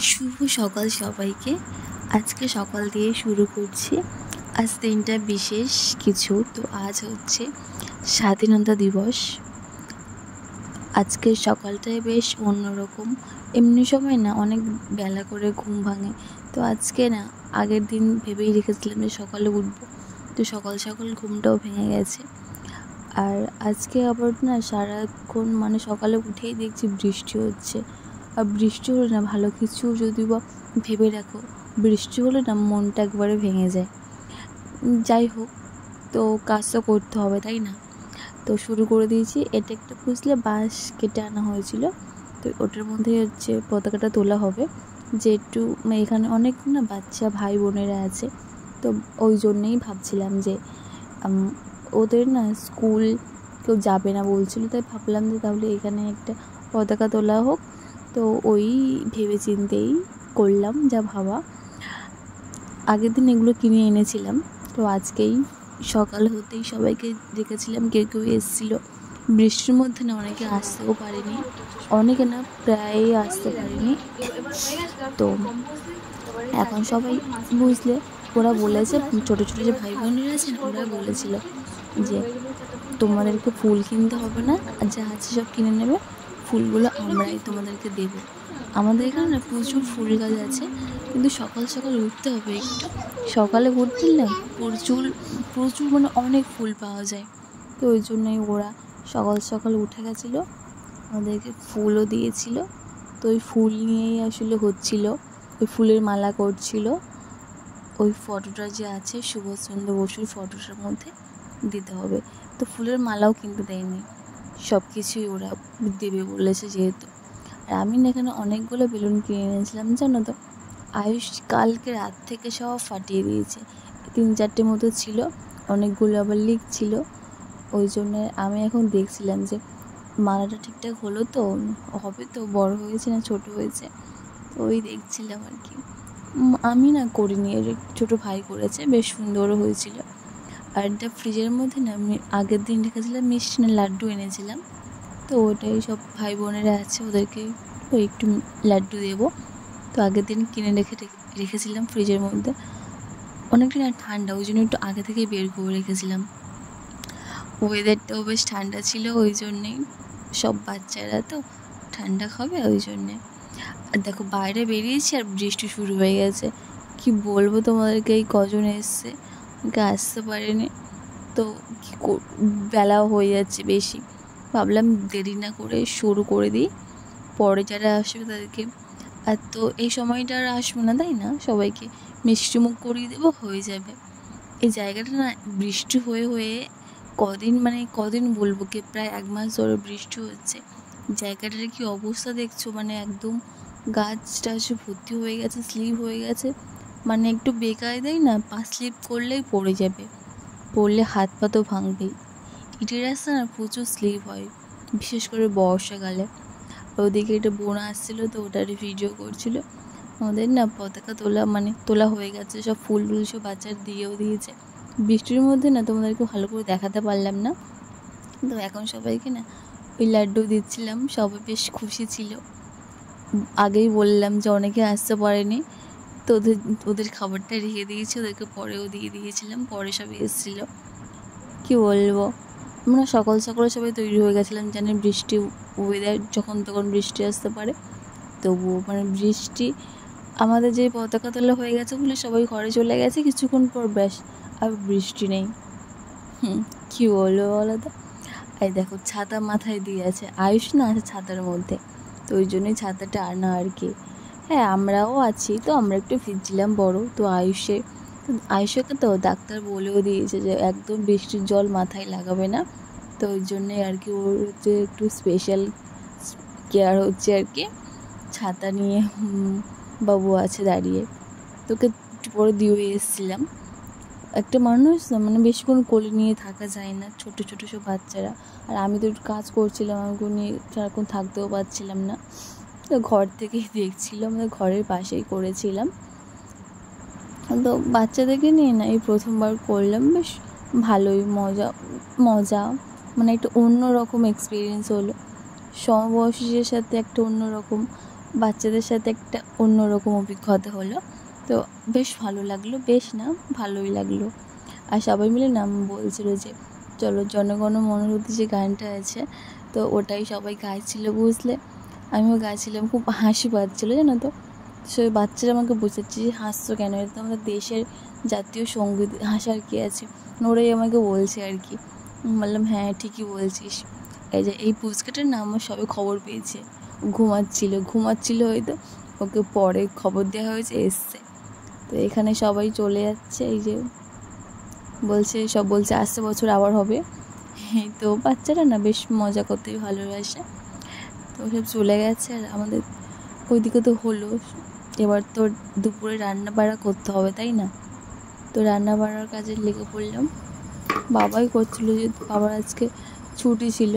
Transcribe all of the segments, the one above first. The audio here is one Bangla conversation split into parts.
শুভ সকাল সবাইকে। আজকে সকাল দিয়ে শুরু করছি। আজ দিনটা বিশেষ কিছু। তো আজ হচ্ছে স্বাধীনতা দিবস। আজকের সকালটাই বেশ অন্যরকম। এমনি সময় না অনেক বেলা করে ঘুম ভাঙে। তো আজকে না আগের দিন ভেবেই রেখেছিলাম যে সকালে উঠবো, তো সকাল সকাল ঘুমটাও ভেঙে গেছে। আর আজকে আবার না সারাক্ষণ সকালে উঠেই দেখছি বৃষ্টি হচ্ছে। আর বৃষ্টি হলে না ভালো কিছু যদি বা ভেবে রাখো, বৃষ্টি হলে না মনটা একবারে ভেঙে যায়। যাই হোক, তো কাজ তো করতে হবে, তাই না? তো শুরু করে দিয়েছি। এটা একটা বুঝলে বাঁশ কেটে আনা হয়েছিল, তো ওটার মধ্যে হচ্ছে পতাকাটা তোলা হবে। যে একটু এখানে অনেক না বাচ্চা ভাই বোনেরা আছে, তো ওই জন্যেই ভাবছিলাম যে ওদের না স্কুল কেউ যাবে না বলছিল, তাই ভাবলাম যে তাহলে এখানে একটা পতাকা তোলা হোক। তো ওই ভেবে চিন্তেই করলাম যা ভাবা। আগের দিন এগুলো কিনে এনেছিলাম, তো আজকেই সকাল হতেই সবাইকে ডেকেছিলাম। কেউ কেউ এসেছিলো। বৃষ্টির মধ্যে না অনেকে আসতেও পারেনি, অনেকে না প্রায়ই আসতে পারেনি। তো এখন সবাই বুঝলে, ওরা বলেছে, ছোটো ছোটো যে ভাই বোনেরা আছেন ওরা বলেছিল যে তোমাদেরকে ফুল কিনতে হবে না, আর যা আছে সব কিনে নেবে, ফুলগুলো আমরাই তোমাদেরকে দেবো। আমাদের এখানে না প্রচুর ফুল গাছ আছে, কিন্তু সকাল সকাল উঠতে হবে একটু। সকালে উঠতে না প্রচুর প্রচুর অনেক ফুল পাওয়া যায়। তো ওই জন্যই ওরা সকাল সকাল উঠে গেছিলো, আমাদেরকে ফুলও দিয়েছিল। তো ওই ফুল নিয়েই আসলে হচ্ছিল, ওই ফুলের মালা করছিল। ওই ফটোটা যে আছে সুভাষচন্দ্র বসুর ফটোটার মধ্যে দিতে হবে। তো ফুলের মালাও কিন্তু দেয়নি, সব কিছুই ওরা দেবে বলেছে যেহেতু। আর আমি না এখানে অনেকগুলো বেলুন কিনে এনেছিলাম, জানো তো। আয়ুষ কালকে রাত থেকে সব ফাটিয়ে দিয়েছে। 3-4টে মতো ছিল, অনেকগুলো আবার লিক ছিল। ওই জন্যে আমি এখন দেখছিলাম যে মালাটা ঠিকঠাক হলো তো, হবে তো, বড় হয়েছে না ছোট হয়েছে, তো ওই দেখছিলাম আর কি। আমি না করিনি, এর ছোটো ভাই করেছে, বেশ সুন্দরও হয়েছিল। আর এটা ফ্রিজের মধ্যে না আমি আগের দিন রেখেছিলাম, মিষ্টি না লাড্ডু এনেছিলাম। তো ওটাই সব ভাই বোনেরা আছে, ওদেরকে ওই একটু লাড্ডু দেবো। তো আগের দিন কিনে রেখেছিলাম ফ্রিজের মধ্যে। অনেকটা না ঠান্ডা, ওই জন্য একটু আগে থেকেই বের করে রেখেছিলাম। ওয়েদারটাও বেশ ঠান্ডা ছিল, ওই জন্যেই সব বাচ্চারা তো ঠান্ডা খাবে, ওই জন্যে। আর দেখো বাইরে বেরিয়েছি আর বৃষ্টি শুরু হয়ে গেছে। কি বলবো তোমাদেরকে, এই কজন এসছে, আমাকে আসতে পারেনি। তো বেলাও হয়ে যাচ্ছে বেশি, ভাবলাম দেরি না করে শুরু করে দিই, পরে যারা আসবে তাদেরকে। আর তো এই সময়টা আর আসবো না, তাই না, সবাইকে মিষ্টি মুখ করিয়ে দেবো, হয়ে যাবে। এই জায়গাটা না বৃষ্টি হয়ে হয়ে কদিন বলবো, কি প্রায় 1 মাস ধরে বৃষ্টি হচ্ছে। জায়গাটার কি অবস্থা দেখছো, একদম গাছ টাছ ভর্তি হয়ে গেছে, স্লিপ হয়ে গেছে। একটু বেকায়দাই না, পা স্লিপ করলেই পড়ে যাবে, পড়লে হাত পা তো ভাঙবেই। ইটের রাস্তা না প্রচুর স্লিপ হয়, বিশেষ করে বর্ষাকালে। ওদিকে একটা বোন আসছিলো, তো ওটার ভিডিও করছিল। আমাদের না পতাকা তোলা হয়ে গেছে, সব ফুল টুল সব বাচ্চারা দিয়েও দিয়েছে। বৃষ্টির মধ্যে না তোমাদেরকে ভালো করে দেখাতে পারলাম না। তো এখন সবাইকে না ওই লাড্ডু দিচ্ছিলাম, সবাই বেশ খুশি ছিল। আগেই বললাম যে অনেকে আসতে পারেনি, তো ওদের খাবারটা রেখে দিয়েছি, ওদেরকে পরেও দিয়ে দিয়েছিলাম, পরে সবাই এসেছিলো। কী বলবো, আমরা সকাল সকালে সবাই তৈরি হয়ে গেছিলাম, জানি বৃষ্টি ওয়েদার যখন তখন বৃষ্টি আসতে পারে। তবুও বৃষ্টি, আমাদের যে পতাকা তোলা হয়ে গেছে বলে সবাই ঘরে চলে গেছে, কিছুক্ষণ পর ব্যাস আর বৃষ্টি নেই। কী বলবো বলো তো। এই দেখো ছাতা মাথায় দিয়ে আছে, আয়ুষ না আছে ছাতার মধ্যে, তো ওই জন্যই ছাতাটা আনা আর কি। হ্যাঁ, আমরাও আছি, তো আমরা একটু ভিজছিলাম বড়। তো আয়ুষকে তো ডাক্তার বলেও দিয়েছে যে একদম বৃষ্টির জল মাথায় লাগাবে না। তো ওই জন্যই আর কি ওর হচ্ছে একটু স্পেশাল কেয়ার হচ্ছে আর কি। ছাতা নিয়ে বাবু আছে দাঁড়িয়ে, তোকে পরে দিয়ে এসেছিলাম। একটা মানুষ না বেশিক্ষণ কোলে নিয়ে থাকা যায় না, ছোটো ছোটো সব বাচ্চারা। আর আমি তো একটু কাজ করছিলাম, আমি নিয়ে সারাক্ষণ থাকতেও পারছিলাম না, তো ঘর থেকেই দেখছিলাম, আমাদের ঘরের পাশেই করেছিলাম। তো বাচ্চাদেরকে নিয়ে না এই প্রথমবার করলাম, বেশ ভালোই মজা একটা অন্যরকম এক্সপিরিয়েন্স হলো। সমবয়সীদের সাথে একটা অন্যরকম বাচ্চাদের সাথে একটা অন্যরকম অভিজ্ঞতা হলো। তো বেশ ভালো লাগলো, বেশ না ভালোই লাগলো। আর সবাই মিলে না বলছিল যে চলো জনগণ মনগতি যে গানটা আছে তো ওটাই সবাই গাইছিল, বুঝলে। আমিও গাইছিলাম, খুব হাসি পাচ্ছিলো জানো তো। সে বাচ্চারা আমাকে বোঝাচ্ছে যে হাসছো কেন, এটা তো আমাদের দেশের জাতীয় সঙ্গীত, হাসার কী আছে। ওরাই আমাকে বলছে আর কি। বললাম হ্যাঁ ঠিকই বলছিস। এই যে এই পুচকাটার নাম আমার সবে খবর পেয়েছে, ঘুমাচ্ছিল হয়তো, ওকে পরে খবর দেওয়া হয়েছে এসছে। তো এখানে সবাই চলে যাচ্ছে, এই যে বলছে আসছে বছর আবার হবে। তো বাচ্চারা না বেশ মজা করতেই ভালোবাসে। তো সব চলে গেছে আর আমাদের ওইদিকে তো হলো। এবার তো দুপুরে রান্না বাড়া করতে হবে, তাই না? তো রান্না বাড়ার কাজে লেগে পড়লাম। বাবাই করছিল, যে বাবার আজকে ছুটি ছিল।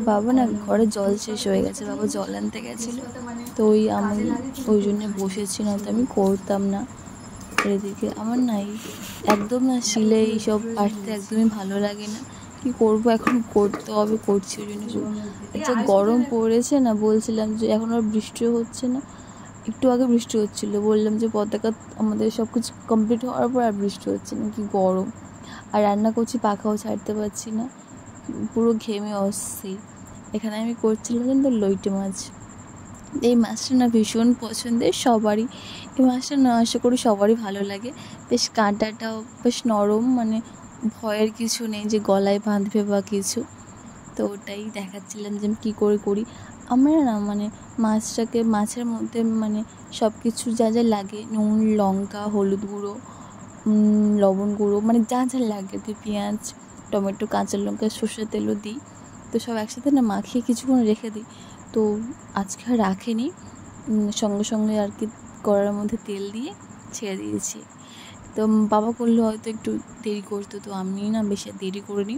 বাবা না ঘরে জল শেষ হয়ে গেছে, বাবা জল আনতে গেছিলো। তো আমি ওই জন্যে বসেছি, না তো আমি করতাম না। এদিকে আমার নাই একদম না শিলে এইসব কাটতে একদমই ভালো লাগে না। কি করবো, এখন করতে হবে, করছি ওই জন্য। আচ্ছা গরম পড়েছে না, বলছিলাম যে এখন আর বৃষ্টিও হচ্ছে না। একটু আগে বৃষ্টি হচ্ছিলো, বললাম যে পতাকা আমাদের সব কিছু কমপ্লিট হওয়ার পর আর বৃষ্টি হচ্ছে না। কি গরম, আর রান্না করছি পাখাও ছাড়তে পারছি না, পুরো ঘেমে অস্থির। এখানে আমি করছিলাম কিন্তু লইটে মাছ। এই মাছটা না ভীষণ পছন্দের সবারই। এই মাছটা না আশা করি সবারই ভালো লাগে। বেশ কাঁটাটাও বেশ নরম, মানে ভয়ের কিছু নেই যে গলায় বাঁধবে বা কিছু। তো ওটাই দেখাচ্ছিলাম যে আমি কী করে করি। আমরা না মানে মাছের মধ্যে মানে সব কিছু যা যা লাগে, নুন, লঙ্কা, হলুদ গুঁড়ো, লবণ গুঁড়ো, মানে যা যা লাগে, পেঁয়াজ, টমেটো, কাঁচা লঙ্কা, সর্ষের তেলও দিই। তো সব একসাথে না মাখিয়ে কিছুক্ষণ রেখে দিই। তো আজকে আর রাখিনি, সঙ্গে সঙ্গে আর কি কড়ার মধ্যে তেল দিয়ে ছেড়ে দিয়েছি। তো বাবা করলে হয়তো একটু দেরি করতো, তো আমি না বেশি দেরি করিনি,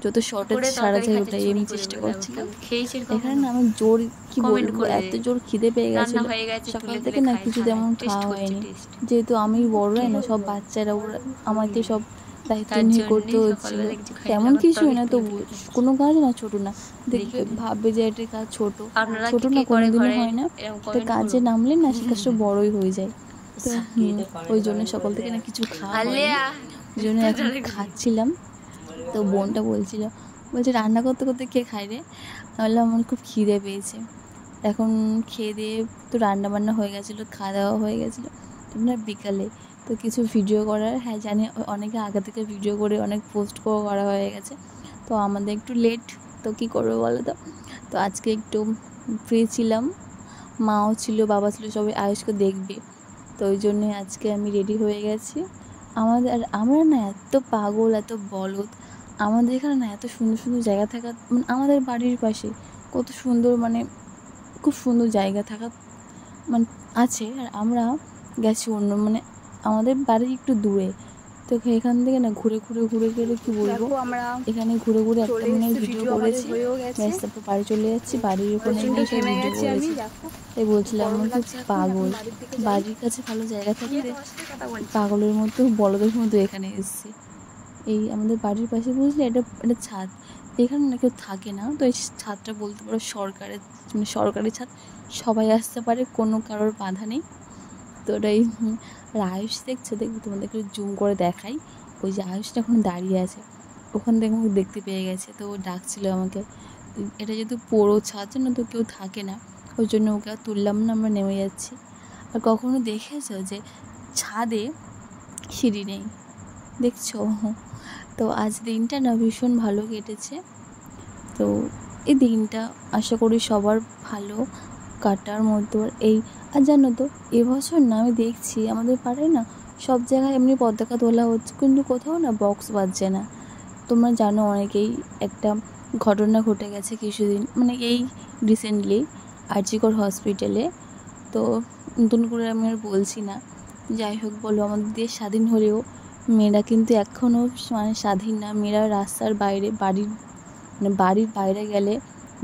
যত শর্টে সারা যায় ওটাই আমি চেষ্টা করছিলাম। এখানে না আমি জোর কি বলবো, এত জোর খিদে পেয়ে গেছিলো, সকাল থেকে না কিছু তেমন খাওয়া হয়নি। যেহেতু আমি বড়রাই না, সব বাচ্চারা ওরা আমাকে সব দায়িত্ব নিয়ে করতে হচ্ছিলো। তেমন কিছুই না, তবু কোনো কাজ না ছোটো না, দেখবে ভাববে যে এটা কাজ ছোটো না, কোনোদিনও হয় না। তো কাজে নামলে না সে কাজটা বড়ই হয়ে যায়। তো ওই জন্য সকাল থেকে না কিছু খাওয়া হয়নি, ওই জন্য এখন খাচ্ছিলাম। তো বোনটা বলছে রান্না করতে করতে কে খায় রে? বললাম আমার খুব খিদে পেয়েছে। এখন খেয়ে দিয়ে তো রান্না বান্না হয়ে গেছিলো, খাওয়া দাওয়া হয়ে গেছিলো। আপনার বিকালে তো কিছু ভিডিও করার, হ্যাঁ জানি অনেকে আগে থেকে ভিডিও করে অনেক পোস্ট করা হয়ে গেছে, তো আমাদের একটু লেট। তো কী করবো বলো তো। তো আজকে একটু ফ্রি ছিলাম, মাও ছিল, বাবা ছিল, সবাই আয়ুষকে দেখবে। তো ওই জন্যে আজকে আমি রেডি হয়ে গেছি। আমরা না এত পাগল, এত বলদ, আমাদের এখানে না এত সুন্দর সুন্দর জায়গা থাকা, মানে আমাদের বাড়ির পাশে কত সুন্দর, মানে খুব সুন্দর জায়গা থাকা মানে আছে। আর আমরা গেছি অন্য, মানে আমাদের বাড়ি একটু দূরে। তো এখান থেকে না ঘুরে কী বলবো, এখানে ঘুরে একটা মনে ভিডিও করেছি, ব্যাস তারপর বাড়ি চলে যাচ্ছি। বাড়ির ওখানে গিয়ে সব ভিডিও করেছি। তাই বলছিলাম আমি খুব পাগল, বাড়ির কাছে ভালো জায়গা থাকতে পাগলের মতো বলদের মতো এখানে এসেছি। এই আমাদের বাড়ির পাশে বুঝলে এটা ছাদ, এখানে না কেউ থাকে না। তো এই ছাদটা বলতে পারো সরকারি ছাদ, সবাই আসতে পারে, কোনো কারোর বাধা নেই। তো ওটাই আয়ুষ দেখবে, তোমাদেরকে জুম করে দেখাই। ওই যে আয়ুষটা এখন দাঁড়িয়ে আছে, ওখান থেকে আমাকে দেখতে পেয়ে গেছে, তো ও ডাকছিল আমাকে। এটা যেহেতু পুরো ছাদ না, তো কেউ থাকে না, ওই জন্য ওকে আর তুললাম না, আমরা নেমে যাচ্ছি। আর কখনো দেখেছো যে ছাদে সিঁড়ি নেই, দেখছো? তো আজ দিনটা না ভীষণ ভালো কেটেছে। তো এই দিনটা আশা করি সবার ভালো কাটার মতো। আর জানো তো এবছর না আমি দেখছি আমাদের পাড়ায় না সব জায়গায় এমনি পতাকা তোলা হচ্ছে, কিন্তু কোথাও না বক্স বাজছে না। তোমরা জানো অনেকেই একটা ঘটনা ঘটে গেছে কিছুদিন, মানে এই রিসেন্টলি আরজিকর হসপিটালে। তো নতুন করে আমি আর বলছি না, যাই হোক বলো, আমাদের দেশ স্বাধীন হলেও মেয়েরা কিন্তু এখনও মানে স্বাধীন না। মেয়েরা রাস্তার বাইরে, বাড়ির বাইরে গেলে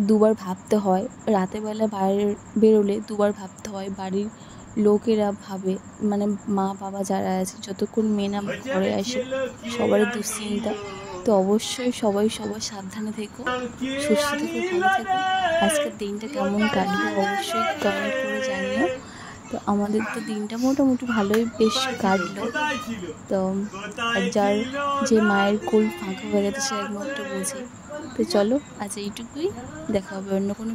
দুবার ভাবতে হয়, রাতেরবেলা বাইরে বেরোলে দুবার ভাবতে হয়। বাড়ির লোকেরা ভাবে, মানে মা বাবা যারা আছে, যতক্ষণ মেয়ে না ঘরে আসে সবারই দুশ্চিন্তা। তো অবশ্যই সবাই সবার সাবধানে থেকো, সুস্থ থেকো, ভালো থেকো। আজকের দিনটা কেমন কাটবে অবশ্যই কমেন্ট করে জানিও। তো আমাদের তো দিনটা মোটামুটি ভালোই বেশ কাটলো। তো যার যে মায়ের কোল ফাঁকা হয়ে গেছে সে একমাত্র বোঝে। তো চলো আজ এইটুকুই, দেখা হবে অন্য কোনো